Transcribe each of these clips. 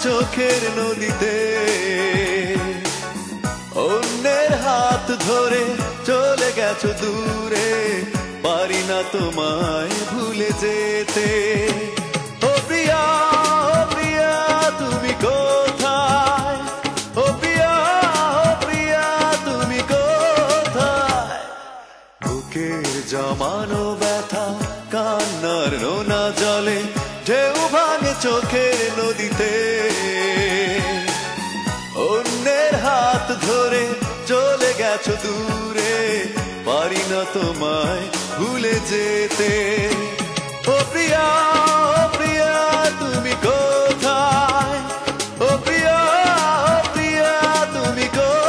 চোখের নদীতে অন্যের হাত ধরে চলে গেছো দূরে, পারি না তোমায় ভুলে যেতে। ও প্রিয়া, ও প্রিয়া তুমি কোথায়? ও প্রিয়া, ও প্রিয়া তুমি কোথায়? বুকের জমানো ব্যথা কান্নার নোনা জলে ঢেউ ভাঙে চোখের নদীতে, অন্যের হাত ধরে চলে গেছো দূরে, পারি না তোমায় ভুলে যেতে। ও প্রিয়া, ও প্রিয়া তুমি কোথায়? ও প্রিয়া, ও প্রিয়া তুমি কোথায়?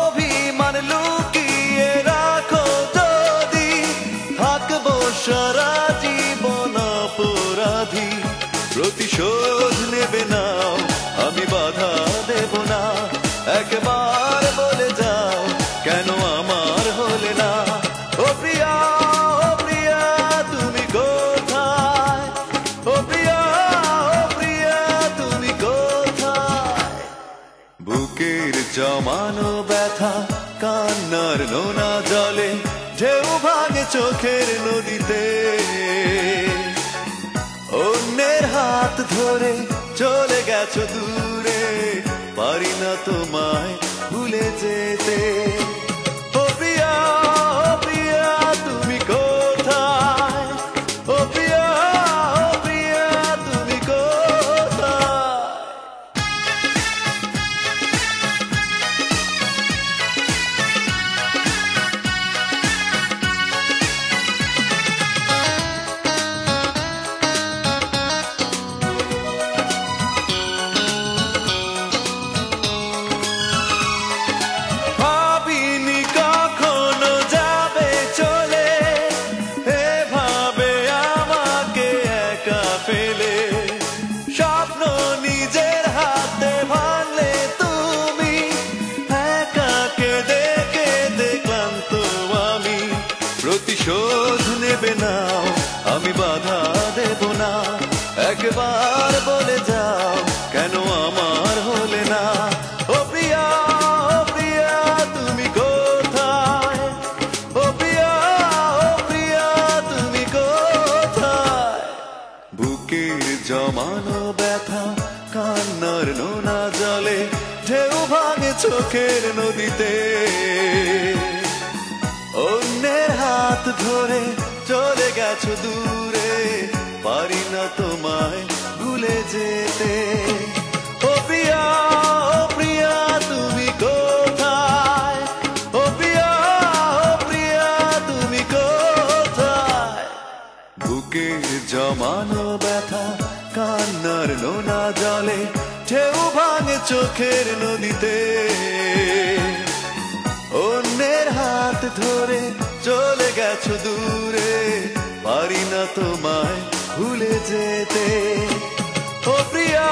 অভিমান লুকিয়ে রাখো যদি, থাকবো সারা জীবন অপরাধী। প্রতিশোধ নেবে নাও, আমি বাধা দেব না, একবার বলে যাও কেন আমার হলে না। ও প্রিয়া, ও প্রিয়া তুমি কোথায়? ও প্রিয়া, ও প্রিয়া তুমি কোথায়? বুকের জমানো ব্যথা কান্নার নোনা জলে ঢেউ ভাঙে চোখের নদীতে, অন্যের হাত ধরে চলে গেছো দূরে, পারি না তোমায় ভুলে যেতে। ও প্রিয়া, ও প্রিয়া তুমি কোথায়? ও প্রিয়া, ও প্রিয়া তুমি কোথায়? স্বপ্ন নিজের হাতে ভাঙলে তুমি, একা কেঁদে কেঁদে ক্লান্ত আমি। প্রতিশোধ নেবে নাও, আমি বাধা দেব না, একবার বলে যাও কেন আমার হলে না। ও প্রিয়া, ও প্রিয়া তুমি কোথায়? ও প্রিয়া, ও প্রিয়া তুমি কোথায়? বুকের জমানো ব্যথা কান্নার নোনা জলে ঢেউ ভাঙে চোখের নদীতে, অন্যের হাত ধরে চলে গেছো দূরে, পারি না তোমায় ভুলে যেতে। ও প্রিয়া, ও প্রিয়া তুমি কোথায়? ও প্রিয়া, ও প্রিয়া তুমি কোথায়? বুকের জমানো ব্যথা কান্নার নোনা জলে ঢেউ ভাঙে চোখের নদীতে, অন্যের হাত ধরে চলে গেছো দূরে, পারি না তোমায় ভুলে যেতে। ও প্রিয়া,